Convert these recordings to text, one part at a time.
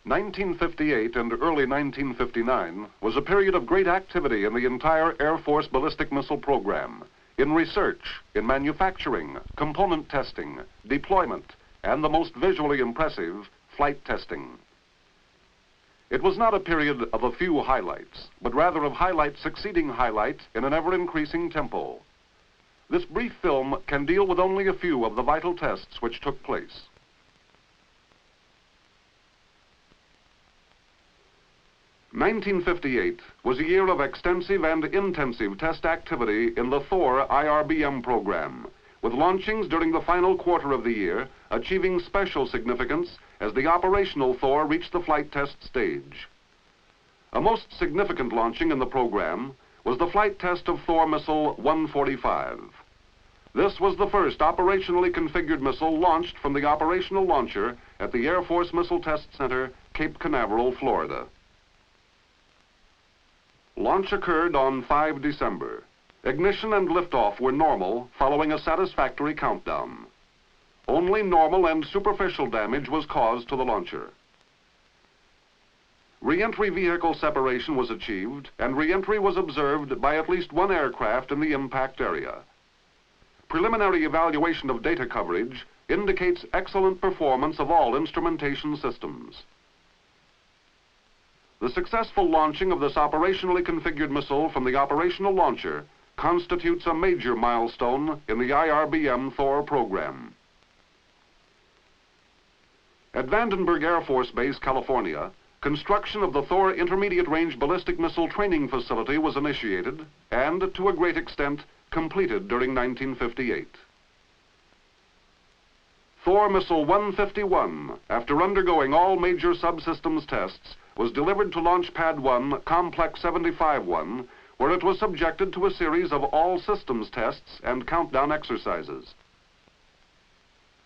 1958 and early 1959 was a period of great activity in the entire Air Force ballistic missile program, in research, in manufacturing, component testing, deployment, and the most visually impressive, flight testing. It was not a period of a few highlights, but rather of highlight succeeding highlight in an ever-increasing tempo. This brief film can deal with only a few of the vital tests which took place. (1958) was a year of extensive and intensive test activity in the Thor IRBM program, with launchings during the final quarter of the year achieving special significance as the operational Thor reached the flight test stage. A most significant launching in the program was the flight test of Thor missile 145. This was the first operationally configured missile launched from the operational launcher at the Air Force Missile Test Center, Cape Canaveral, Florida. Launch occurred on 5 December. Ignition and liftoff were normal following a satisfactory countdown. Only normal and superficial damage was caused to the launcher. Re-entry vehicle separation was achieved, and re-entry was observed by at least one aircraft in the impact area. Preliminary evaluation of data coverage indicates excellent performance of all instrumentation systems. The successful launching of this operationally configured missile from the operational launcher constitutes a major milestone in the IRBM Thor program. At Vandenberg Air Force Base, California, construction of the Thor Intermediate Range Ballistic Missile Training Facility was initiated and, to a great extent, completed during 1958. Thor Missile 151, after undergoing all major subsystems tests, was delivered to Launch Pad 1, Complex 75-1, where it was subjected to a series of all systems tests and countdown exercises.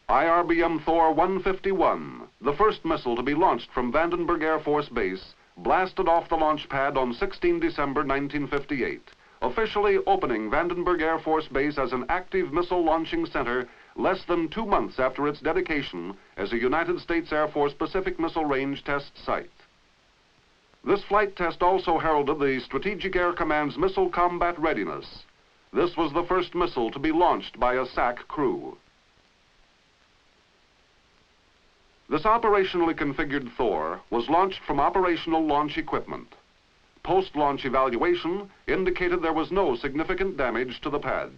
IRBM Thor 151, the first missile to be launched from Vandenberg Air Force Base, blasted off the launch pad on 16 December 1958, officially opening Vandenberg Air Force Base as an active missile launching center less than 2 months after its dedication as a United States Air Force Pacific Missile Range test site. This flight test also heralded the Strategic Air Command's missile combat readiness. This was the first missile to be launched by a SAC crew. This operationally configured Thor was launched from operational launch equipment. Post-launch evaluation indicated there was no significant damage to the pad.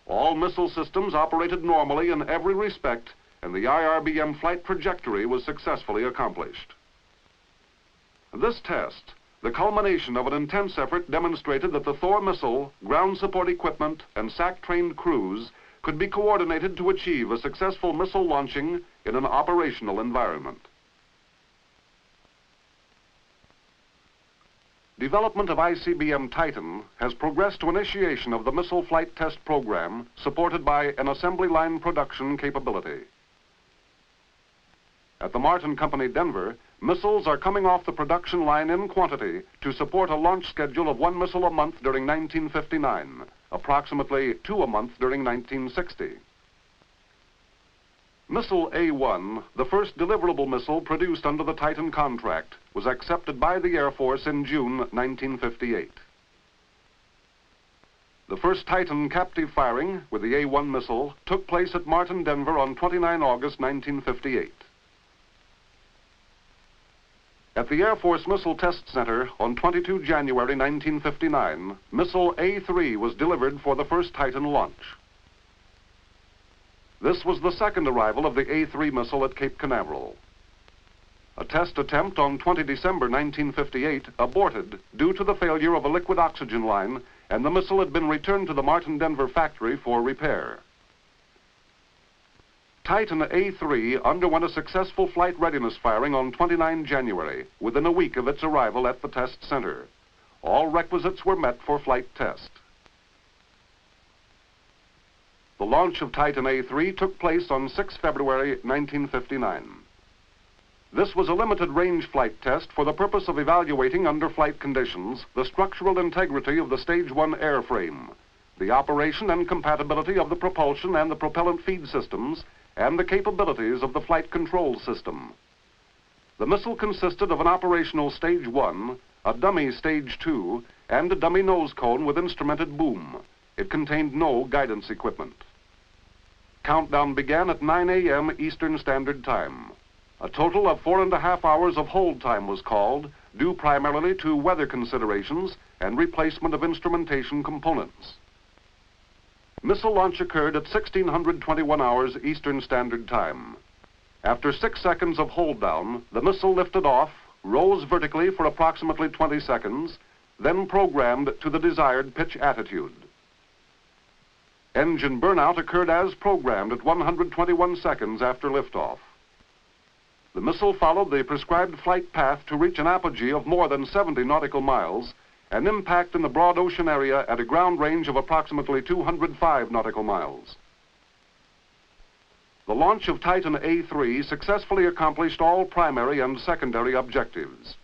All missile systems operated normally in every respect, and the IRBM flight trajectory was successfully accomplished. This test, the culmination of an intense effort, demonstrated that the Thor missile, ground support equipment, and SAC-trained crews could be coordinated to achieve a successful missile launching in an operational environment. Development of ICBM Titan has progressed to initiation of the missile flight test program supported by an assembly line production capability. At the Martin Company, Denver, missiles are coming off the production line in quantity to support a launch schedule of 1 missile a month during 1959, approximately 2 a month during 1960. Missile A-1, the first deliverable missile produced under the Titan contract, was accepted by the Air Force in June 1958. The first Titan captive firing with the A-1 missile took place at Martin, Denver on 29 August 1958. At the Air Force Missile Test Center on 22 January 1959, Missile A-3 was delivered for the first Titan launch. This was the second arrival of the A-3 missile at Cape Canaveral. A test attempt on 20 December 1958 aborted due to the failure of a liquid oxygen line, and the missile had been returned to the Martin Denver factory for repair. Titan A-3 underwent a successful flight readiness firing on 29 January, within a week of its arrival at the test center. All requisites were met for flight test. The launch of Titan A-3 took place on 6 February 1959. This was a limited range flight test for the purpose of evaluating under flight conditions the structural integrity of the Stage 1 airframe, the operation and compatibility of the propulsion and the propellant feed systems, and the capabilities of the flight control system. The missile consisted of an operational Stage 1, a dummy Stage 2, and a dummy nose cone with instrumented boom. It contained no guidance equipment. Countdown began at 9 a.m. Eastern Standard Time. A total of 4.5 hours of hold time was called, due primarily to weather considerations and replacement of instrumentation components. Missile launch occurred at 1621 hours Eastern Standard Time. After 6 seconds of hold down, the missile lifted off, rose vertically for approximately 20 seconds, then programmed to the desired pitch attitude. Engine burnout occurred as programmed at 121 seconds after liftoff. The missile followed the prescribed flight path to reach an apogee of more than 70 nautical miles and impact in the broad ocean area at a ground range of approximately 205 nautical miles. The launch of Titan A3 successfully accomplished all primary and secondary objectives.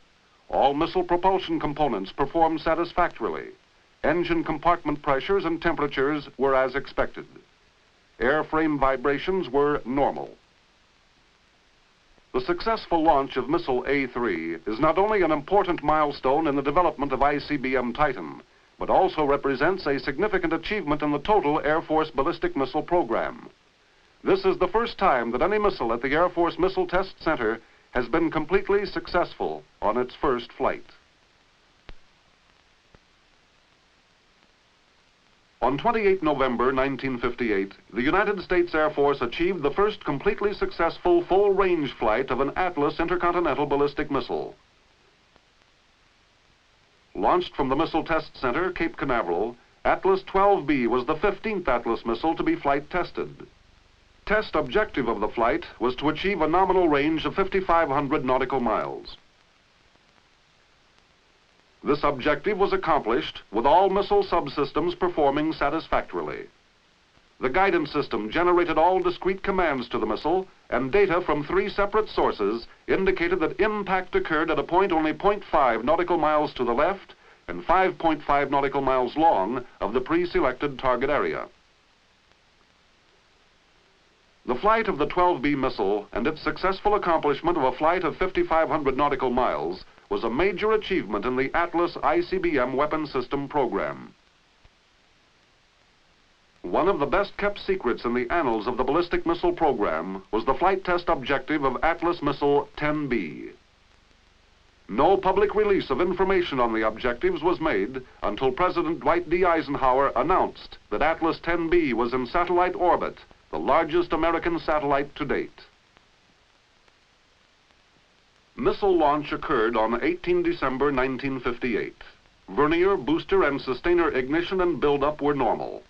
All missile propulsion components performed satisfactorily. Engine compartment pressures and temperatures were as expected. Airframe vibrations were normal. The successful launch of Missile A3 is not only an important milestone in the development of ICBM Titan, but also represents a significant achievement in the total Air Force ballistic missile program. This is the first time that any missile at the Air Force Missile Test Center has been completely successful on its first flight. On 28 November 1958, the United States Air Force achieved the first completely successful full-range flight of an Atlas intercontinental ballistic missile. Launched from the Missile Test Center, Cape Canaveral, Atlas 12B was the 15th Atlas missile to be flight tested. Test objective of the flight was to achieve a nominal range of 5,500 nautical miles. This objective was accomplished with all missile subsystems performing satisfactorily. The guidance system generated all discrete commands to the missile, and data from 3 separate sources indicated that impact occurred at a point only 0.5 nautical miles to the left and 5.5 nautical miles long of the pre-selected target area. The flight of the 12B missile and its successful accomplishment of a flight of 5,500 nautical miles was a major achievement in the Atlas ICBM weapon system program. One of the best-kept secrets in the annals of the ballistic missile program was the flight test objective of Atlas Missile 10B. No public release of information on the objectives was made until President Dwight D. Eisenhower announced that Atlas 10B was in satellite orbit, the largest American satellite to date. Missile launch occurred on 18 December 1958. Vernier, booster, and sustainer ignition and buildup were normal.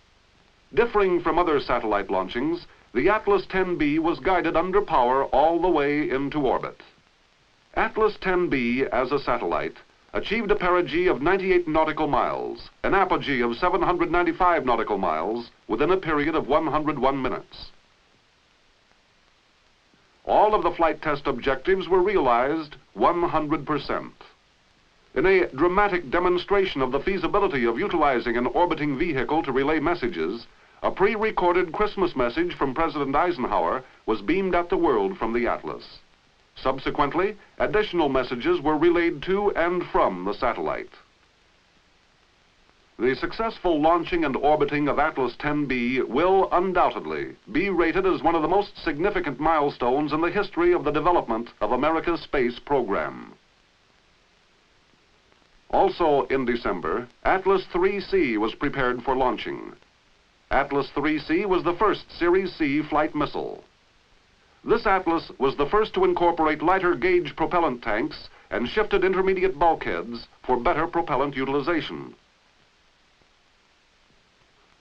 Differing from other satellite launchings, the Atlas 10B was guided under power all the way into orbit. Atlas 10B, as a satellite, achieved a perigee of 98 nautical miles, an apogee of 795 nautical miles, within a period of 101 minutes. All of the flight test objectives were realized 100%. In a dramatic demonstration of the feasibility of utilizing an orbiting vehicle to relay messages, a pre-recorded Christmas message from President Eisenhower was beamed at the world from the Atlas. Subsequently, additional messages were relayed to and from the satellite. The successful launching and orbiting of Atlas 10B will undoubtedly be rated as one of the most significant milestones in the history of the development of America's space program. Also in December, Atlas 3C was prepared for launching. Atlas 3C was the first Series C flight missile. This Atlas was the first to incorporate lighter gauge propellant tanks and shifted intermediate bulkheads for better propellant utilization.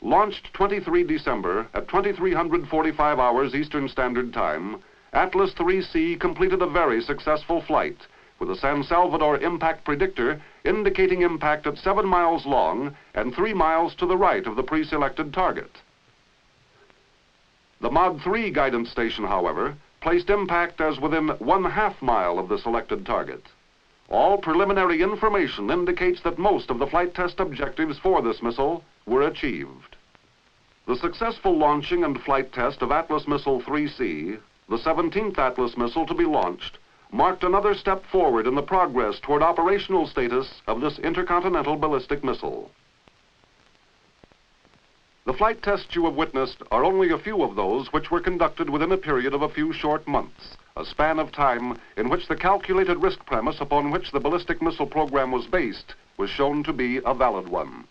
Launched 23 December at 2345 hours Eastern Standard Time, Atlas 3C completed a very successful flight with a San Salvador impact predictor indicating impact at 7 miles long and 3 miles to the right of the pre-selected target. The Mod 3 guidance station, however, placed impact as within 1/2 mile of the selected target. All preliminary information indicates that most of the flight test objectives for this missile were achieved. The successful launching and flight test of Atlas Missile 3C, the 17th Atlas missile to be launched, marked another step forward in the progress toward operational status of this intercontinental ballistic missile. The flight tests you have witnessed are only a few of those which were conducted within a period of a few short months, a span of time in which the calculated risk premise upon which the ballistic missile program was based was shown to be a valid one.